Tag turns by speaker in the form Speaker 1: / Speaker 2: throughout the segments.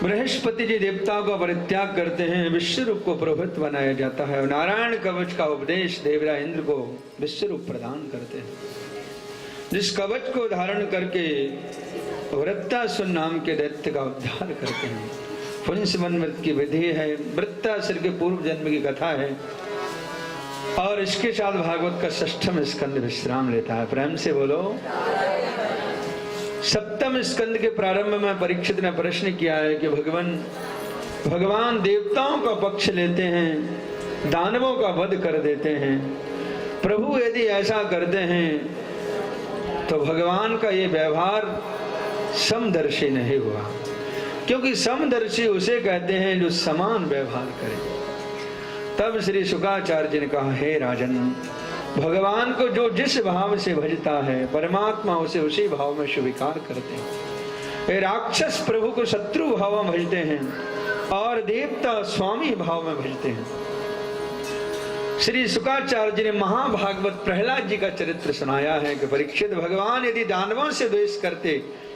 Speaker 1: बृहस्पति जी देवताओं का परित्याग करते हैं, विश्व रूप को पुरोहित बनाया जाता है। नारायण कवच का उपदेश देवराज इंद्र को विश्व रूप प्रदान करते हैं, जिस कवच को धारण करके वृत्तासुर नाम के दैत्य का उद्धार करते हैं। पुंसवन व्रत की विधि है, वृत्तासुर के पूर्व जन्म की कथा है, और इसके साथ भागवत का 6वां स्कंद विश्राम लेता है। प्रेम से बोलो। 7वें स्कंद के प्रारंभ में परीक्षित ने प्रश्न किया है कि भगवान देवताओं का पक्ष लेते हैं, दानवों का वध कर देते हैं। प्रभु यदि ऐसा करते हैं तो भगवान का ये व्यवहार समदर्शी नहीं हुआ, क्योंकि समदर्शी उसे कहते हैं जो समान व्यवहार करे। तब श्री शुकाचार्य जी ने कहा, हे राजन, भगवान को जो जिस भाव से भजता है परमात्मा उसे उसी भाव में स्वीकार करते हैं। राक्षस प्रभु को शत्रु भाव में भजते हैं और देवता स्वामी भाव में भजते हैं। श्री शुकाचार्य जी ने महाभागवत प्रहलाद जी का चरित्र सुनाया है कि परीक्षित, भगवान यदि दानवों से द्वेष करते,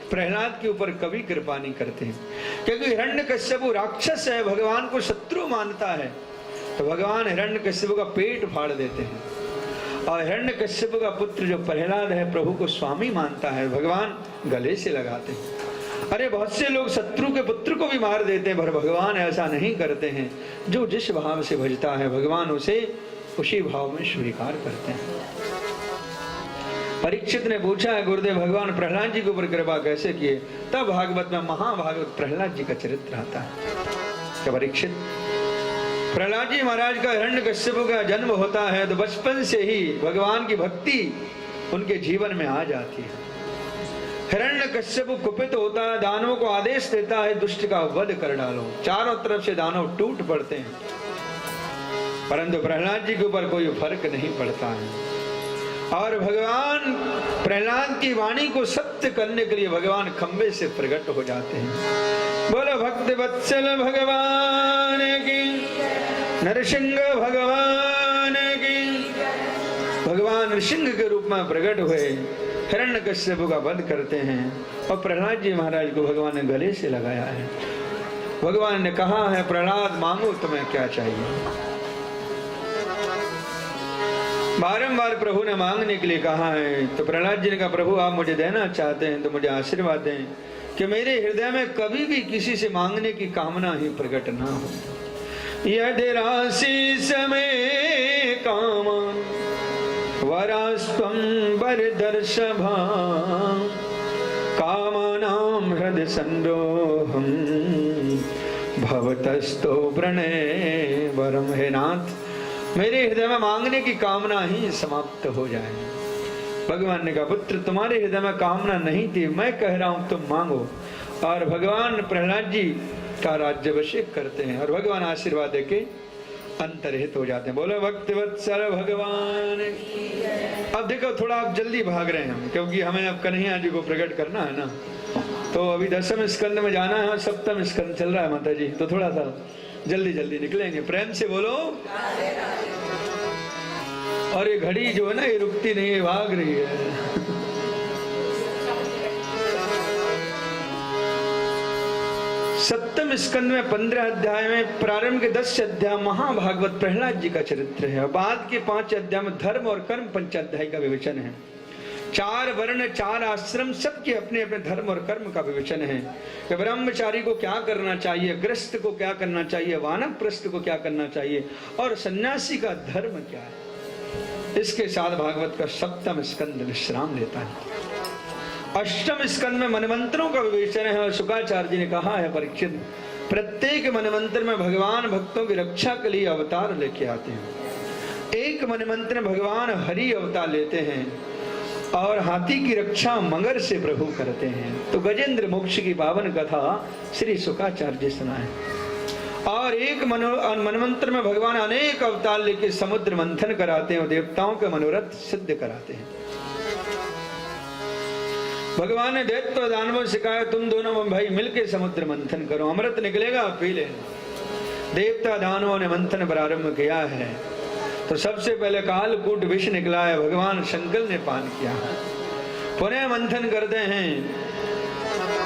Speaker 1: प्रहलाद के ऊपर कभी कृपा नहीं करते, क्योंकि हिरण्यकश्यप राक्षस है, भगवान को शत्रु मानता है, तो भगवान हिरण्यकश्यप का पेट फाड़ देते हैं। और हिरण्यकश्यप का पुत्र जो प्रहलाद है, प्रभु को स्वामी मानता है, भगवान गले से लगाते हैं। अरे बहुत से लोग शत्रु के पुत्र को भी मार देते हैं, पर भगवान ऐसा नहीं करते हैं। जो जिस भाव से भजता है भगवान उसे उसी भाव में स्वीकार करते हैं। परीक्षित ने पूछा है, गुरुदेव भगवान प्रहलाद जी के ऊपर कृपा कैसे किए? तब भागवत में महाभागवत प्रहलाद जी का चरित्र आता है। परीक्षित, प्रहलाद जी महाराज का हिरण्यकश्यप का जन्म होता है तो बचपन से ही भगवान की भक्ति उनके जीवन में आ जाती है। हिरण्यकश्यप कुपित होता है, दानवों को आदेश देता है, दुष्ट का वध कर डालो। चारों तरफ से दानव टूट पड़ते हैं, परंतु प्रहलाद जी के ऊपर कोई फर्क नहीं पड़ता है। और भगवान प्रहलाद की वाणी को सत्य करने के लिए भगवान खंबे से प्रकट हो जाते हैं। बोलो भक्त वत्सल भगवान की, नरसिंह भगवान की। भगवान नरसिंह के रूप में प्रकट हुए, हिरण्यकश्यप का वध करते हैं और प्रहलाद जी महाराज को भगवान ने गले से लगाया है। भगवान ने कहा है, प्रहलाद मांगो तुम्हें क्या चाहिए। बारंबार प्रभु ने मांगने के लिए कहा है, तो प्रहलाद जी ने कहा, प्रभु आप मुझे देना चाहते हैं तो मुझे आशीर्वाद दें कि मेरे हृदय में कभी भी किसी से मांगने की कामना ही प्रकट ना हो। यदि राशि समय कामान वरास्त्वं वरदर्शभा कामानां हृदय संदोहम भवतस्तो प्रणय वरम। हे नाथ, मेरे हृदय में मांगने की कामना ही समाप्त हो जाए। भगवान ने कहा, पुत्र तुम्हारे हृदय में कामना नहीं थी, मैं कह रहा हूं तुम मांगो। और भगवान प्रहलाद जी का राज्याभिषेक करते हैं और भगवान आशीर्वाद देके अंतर्हित हो जाते हैं। बोलो भक्त वत्सल भगवान। अब देखो थोड़ा आप जल्दी भाग रहे हैं, क्योंकि हमें अब कन्हैया जी को प्रकट करना है ना, तो अभी 10वें स्कंद में जाना है और 7वां स्कंद चल रहा है माता जी, तो थोड़ा सा जल्दी जल्दी निकलेंगे। प्रेम से बोलो। और ये घड़ी जो है ना, ये रुकती नहीं है, भाग रही है। सप्तम स्कंद में 15 अध्याय में प्रारंभ के 10 अध्याय महाभागवत प्रहलाद जी का चरित्र है, और बाद के 5 अध्याय में धर्म और कर्म 5 अध्याय का विवेचन है। 4 वर्ण 4 आश्रम सबके अपने अपने धर्म और कर्म का विवेचन है कि ब्रह्मचारी को क्या करना चाहिए, गृहस्थ को क्या करना चाहिए, वानप्रस्थ को क्या करना चाहिए, और सन्यासी का धर्म क्या है। इसके साथ भागवत का 7वां स्कंद विश्राम लेता है। 8वें स्कंद में मनमंत्रों का विवेचन है, और शुकाचार्य जी ने कहा है, परीक्षित, प्रत्येक मनमंत्र में भगवान भक्तों की रक्षा के लिए अवतार लेके आते हैं। एक मनमंत्र में भगवान हरि अवतार लेते हैं और हाथी की रक्षा मगर से प्रभु करते हैं। तो गजेंद्र मोक्ष की पावन कथा श्री शुकाचार्य जी सुनाए। और एक मनमंत्र में भगवान अनेक अवतार लेके समुद्र मंथन कराते हैं और देवताओं के मनोरथ सिद्ध कराते हैं। भगवान ने दैत्य और दानवों से कहा, तुम दोनों भाई मिलके समुद्र मंथन करो, अमृत निकलेगा पी लेना। देवता दानवों ने मंथन प्रारंभ किया है, तो सबसे पहले कालकूट विष निकला है, भगवान शंकर ने पान किया। पुनः मंथन करते हैं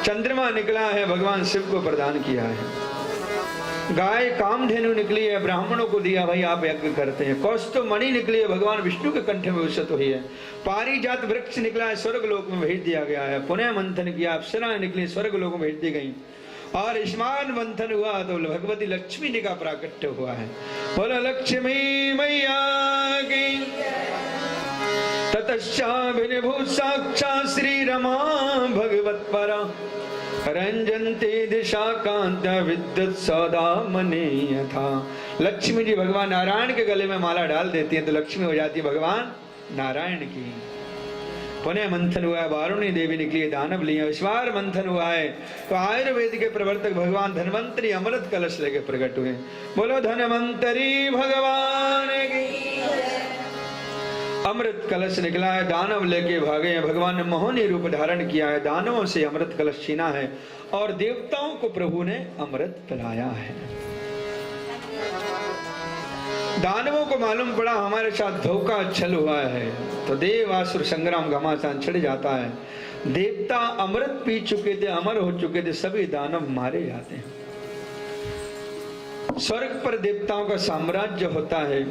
Speaker 1: चंद्रमा निकला है, भगवान शिव को प्रदान किया है। गाय कामधेनु निकली है, ब्राह्मणों को दिया, भाई आप यज्ञ करते हैं। कौस्तुभ मणि निकली है, भगवान विष्णु के कंठ में विशत हुई है। पारिजात वृक्ष निकला है, स्वर्ग लोक में भेज दिया गया है। पुनः मंथन किया, अप्सराएं निकली, स्वर्ग लोक में भेज दी गई। और स्नान मंथन हुआ तो भगवती लक्ष्मी जी का प्राकट्य हुआ है। बोलो लक्ष्मी मैया की। ततश्चाभिर्भूत साक्षात् श्री रमा भगवत्परा रंजन्ते दिशा कांत विद्युत सौदा मने यथा। लक्ष्मी जी भगवान नारायण के गले में माला डाल देती है तो लक्ष्मी हो जाती है भगवान नारायण की। पुनः मंथन हुआ है, वारुणी देवी निकली है, दानव लिए। विश्वार मंथन हुआ है तो आयुर्वेद के प्रवर्तक भगवान धन्वंतरी अमृत कलश लेके प्रकट हुए। बोलो धन्वंतरी भगवान की। अमृत कलश निकला है, दानव लेके भागे हैं। भगवान ने मोहनी रूप धारण किया है, दानवों से अमृत कलश छीना है और देवताओं को प्रभु ने अमृत पिलाया है। दानवों को मालूम पड़ा हमारे साथ धोखा छल हुआ है तो देवासुर संग्राम घमासान छिड़ जाता है। देवता अमृत पी चुके थे, अमर हो चुके थे, सभी दानव मारे जाते हैं। स्वर्ग पर देवताओं का साम्राज्य होता है।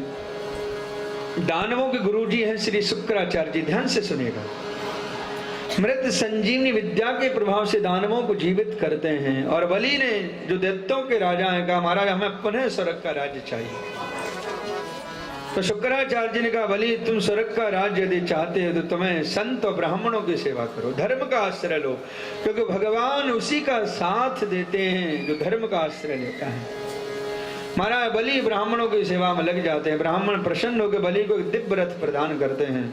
Speaker 1: दानवों के गुरुजी हैं श्री शुक्राचार्य जी, ध्यान से सुनिएगा। मृत संजीवनी विद्या के प्रभाव से दानवों को जीवित करते हैं। और बलि ने जो दैत्यों के राजा हैं कहा महाराज हमें पुनः स्वर्ग का राज्य चाहिए। तो शुक्राचार्य जी ने कहा बलि तुम स्वर्ग का राज्य यदि चाहते हो तो तुम्हें संत और ब्राह्मणों की सेवा करो, धर्म का आश्रय लो, क्योंकि भगवान उसी का साथ देते हैं जो धर्म का आश्रय लेता है। महाराज बलि ब्राह्मणों की सेवा में लग जाते हैं। ब्राह्मण प्रसन्न होकर बलि को दिव्य रथ प्रदान करते हैं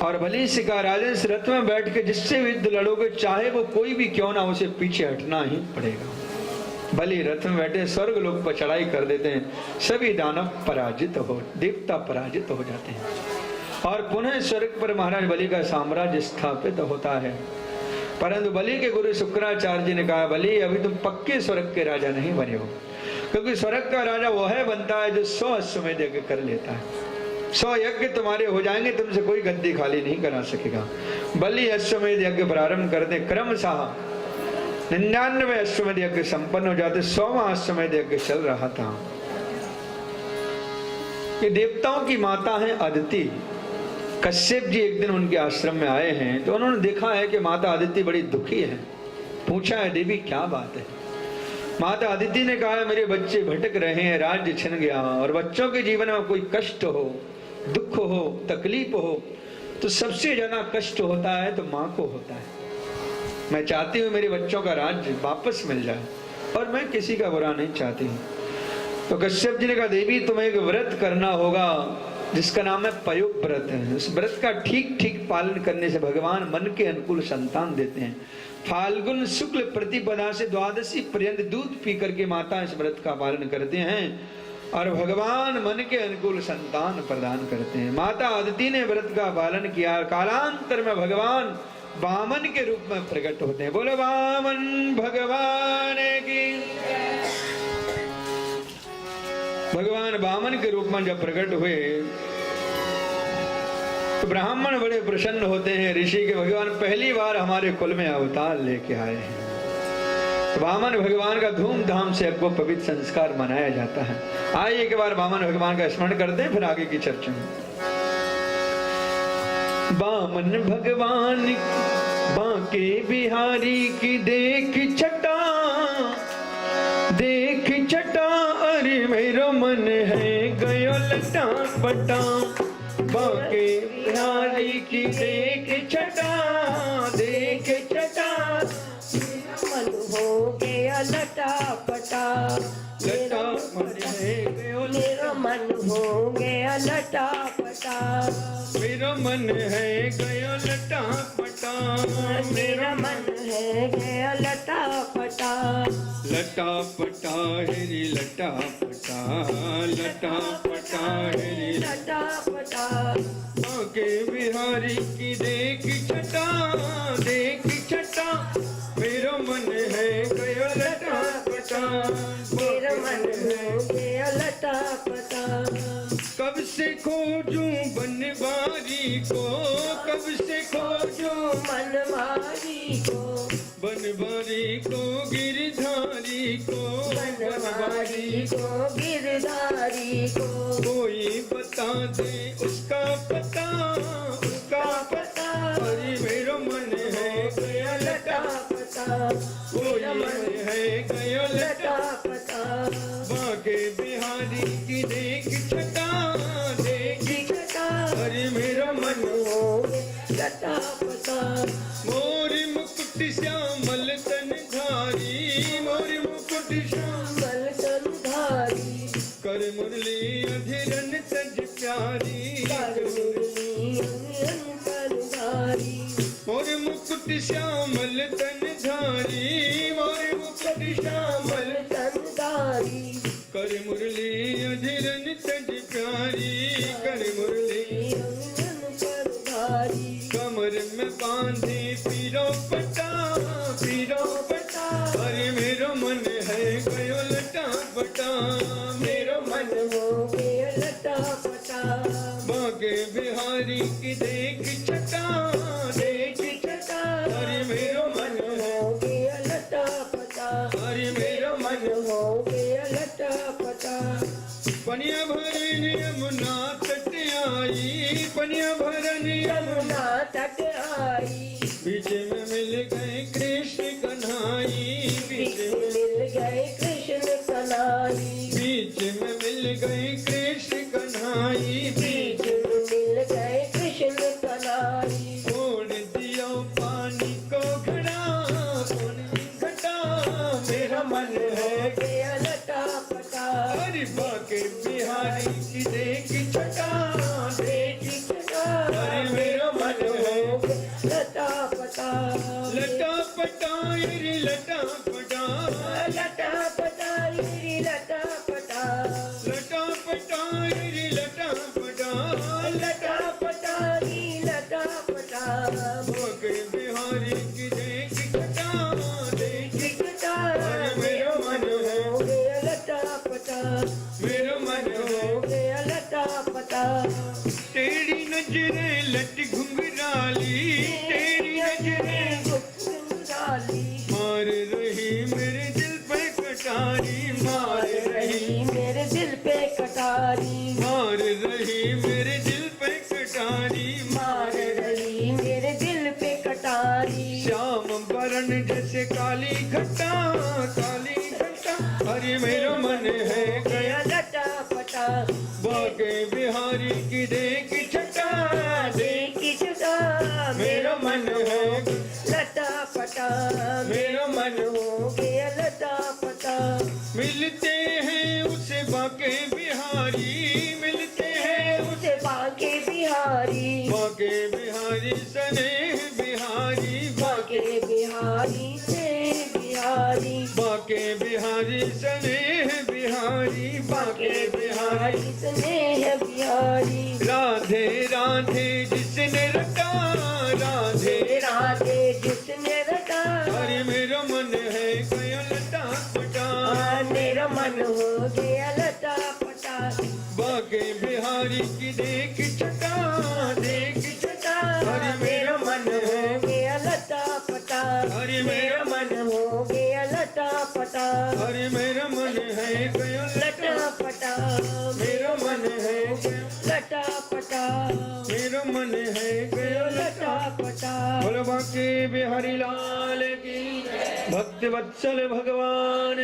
Speaker 1: और बलि से कहा राजन इस रथ में बैठ के जिससे युद्ध लड़ोगे चाहे वो कोई भी क्यों ना, उसे पीछे हटना ही पड़ेगा। बलि रथ में बैठे स्वर्ग लोक पर चढ़ाई कर देते हैं। सभी दानव पराजित हो, देवता पराजित हो जाते हैं और पुनः स्वर्ग पर महाराज बलि का साम्राज्य स्थापित होता है। परंतु बलि के गुरु शुक्राचार्य जी ने कहा बलि अभी तुम पक्के स्वर्ग के राजा नहीं बने हो, क्योंकि स्वर्ग का राजा वो है बनता है जो 100 अश्वमेध यज्ञ कर लेता है। 100 यज्ञ तुम्हारे हो जाएंगे, तुमसे कोई गद्दी खाली नहीं करा सकेगा। बलि अश्वमेध यज्ञ प्रारंभ करते क्रमशः 99 अश्वमेध यज्ञ संपन्न हो जाते। 100वां अश्वमेध यज्ञ चल रहा था। ये देवताओं की माता है अदिति। कश्यप जी एक दिन उनके आश्रम में आए हैं तो उन्होंने देखा है कि माता अदिति बड़ी दुखी है। पूछा है देवी क्या बात है। माता अदिति ने कहा है मेरे बच्चे भटक रहे हैं, राज्य छिन गया और बच्चों के जीवन में कोई कष्ट हो, दुख हो, तकलीफ हो तो सबसे ज्यादा कष्ट होता है तो माँ को होता है। मैं चाहती हूँ मेरे बच्चों का राज्य वापस मिल जाए और मैं किसी का बुरा नहीं चाहती हूँ। तो कश्यप जी ने कहा देवी तुम्हें एक व्रत करना होगा जिसका नाम है पयोग व्रत है। उस व्रत का ठीक ठीक पालन करने से भगवान मन के अनुकूल संतान देते हैं। फाल्गुन शुक्ल प्रतिपदा से द्वादशी पर्यंत दूध पी करके माता इस व्रत का पालन करते हैं और भगवान मन के अनुकूल संतान प्रदान करते हैं। माता अदिति ने व्रत का पालन किया। कालांतर में भगवान वामन के रूप में प्रकट होते हैं। बोलो वामन भगवान की। भगवान वामन के रूप में जब प्रकट हुए तो ब्राह्मण बड़े प्रसन्न होते हैं ऋषि के भगवान पहली बार हमारे कुल में अवतार लेके आए हैं। तो वामन भगवान का धूमधाम से आपको पवित्र संस्कार मनाया जाता है। आइए एक बार वामन भगवान का स्मरण करते हैं फिर आगे की चर्चा में। वामन भगवान बांके बिहारी की देख छटा अरे मेरा मन है गयो लटा पटा। बांके बिहारी की देख छटा
Speaker 2: मन हो गया लटा पटा।
Speaker 1: लटा मन है गयो
Speaker 2: मेरा मन हो गया लटा पटा।
Speaker 1: मेरा मन है गयो लटा पटा।
Speaker 2: मेरा मन है गया लटा पटा।
Speaker 1: लटा पटा हेरी लटा पटा। लटा पटा हेरी
Speaker 2: लटा पटा।
Speaker 1: बांके बिहारी की देख छटा मेरा मन है गयो लटा पटा।
Speaker 2: मेरा मन हो गया लटा पटा।
Speaker 1: कब से खोजूं बनवारी को, कब से खोजूं
Speaker 2: मनमारी को,
Speaker 1: बनवारी को गिरधारी को,
Speaker 2: बनवारी को गिरधारी को,
Speaker 1: कोई बता दे उसका पता, उसका पता। अरे मेरा मन है गया लटा
Speaker 2: पता,
Speaker 1: कोई है गया लटा
Speaker 2: पता,
Speaker 1: बाके बिहारी की देख छटा, देख
Speaker 2: छटा।
Speaker 1: अरे मेरा मन
Speaker 2: हो लटा पता,
Speaker 1: मोर मुकुट श्यामल तन धारी, मोर मुकुट श्यामल
Speaker 2: मलतनधारी,
Speaker 1: कर मुरली अधीरन तज प्यारी,
Speaker 2: कर मुरली अंतरधारी,
Speaker 1: मोर मुकुट श्यामल तन धारी, मोर मुकुट श्यामल
Speaker 2: मलतनधारी,
Speaker 1: कर मुरली अधीरन तज प्यारी, कर मुरली
Speaker 2: अंतरधारी,
Speaker 1: कमर में बांधे पीरो पटा, पीरो पटा। अरे मेरा मन है गयो लटा पटा, मेरा मन
Speaker 2: हो गया लटा पटा,
Speaker 1: बाके बिहारी की देख छटा, देख छटा। अरे मेरा मन
Speaker 2: हो गया लटा पटा,
Speaker 1: अरे मेरा मन
Speaker 2: हो गया लटा पटा,
Speaker 1: पनिया भरन यमुना तट आई, पनिया भरन
Speaker 2: यमुना तट आई,
Speaker 1: बीच में मिल गए कृष्ण कन्हाई,
Speaker 2: बीच में मिल गए कृष्ण कन्हाई,
Speaker 1: बीच में मिल गए कृष्ण कन्हाई,
Speaker 2: बीच में मिल गए कृष्ण कन्हाई,
Speaker 1: छोड़ दिया पानी को घड़ा, पानी घटा। मेरा मन है
Speaker 2: गया लटा पटा,
Speaker 1: अरे बाके बिहारी की देख छटा, देख
Speaker 2: छटा।
Speaker 1: अरे मेरा मन है
Speaker 2: लटा पटा,
Speaker 1: लटा पटा, अरे लटा पटा,
Speaker 2: लटा पटा, लटा पटा,
Speaker 1: लटा पटा, अरे लटा पटा,
Speaker 2: लटा पटा, लटा पटा,
Speaker 1: बाके बिहारी की देख छटा, देख
Speaker 2: छटा।
Speaker 1: अरे मेरा मन है
Speaker 2: हो गया लटा पटा,
Speaker 1: मेरा मन है
Speaker 2: हो गया लटा पटा,
Speaker 1: तेरी नजरें लट घुंघराली, तेरी नजरें
Speaker 2: गुंडाली,
Speaker 1: मार रही मेरे दिल पे कटारी, मार रही,
Speaker 2: मेरे दिल पे कटारी,
Speaker 1: मार रही मेरे दिल पे कटारी,
Speaker 2: मार रही मेरे दिल पे कटारी,
Speaker 1: श्याम वरण जैसे काली घटा, काली घटा। अरे मेरा मन है गया
Speaker 2: लटा पटा,
Speaker 1: बाके बिहारी की देख छटा, देख
Speaker 2: देखी छटा।
Speaker 1: मेरा मन है
Speaker 2: लटा पटा,
Speaker 1: मेरा मन
Speaker 2: हो गया लटा पटा,
Speaker 1: मिलते हैं उसे बाके बिहारी, मिलते हैं
Speaker 2: उसे बाके बिहारी,
Speaker 1: बाके बिहारी स्नेह बिहारी,
Speaker 2: बाके बिहारी से बिहारी,
Speaker 1: बाके बिहारी स्नेह बिहारी, बाके बिहारी
Speaker 2: बिहारी स्नेह बिहारी,
Speaker 1: राधे राधे जिसने रटा, राधे
Speaker 2: राधे जिसने रटा,
Speaker 1: अरे मेरा मन है गया लटा पटा,
Speaker 2: मेरा मन हो गया लटा पटा,
Speaker 1: बाके बिहारी की देख छटा, देख छटा। अरे
Speaker 2: मेरा मन हो गया लटा पटा,
Speaker 1: अरे
Speaker 2: मेरा मन हो गया लटा पटा,
Speaker 1: अरे मेरा मन है गया
Speaker 2: लटा पटा,
Speaker 1: मेरा मन है
Speaker 2: लटा पटा,
Speaker 1: मेरा मन है गया
Speaker 2: लटा पटा।
Speaker 1: बोलो बाके बिहारी लाल की, भक्त वत्सल भगवान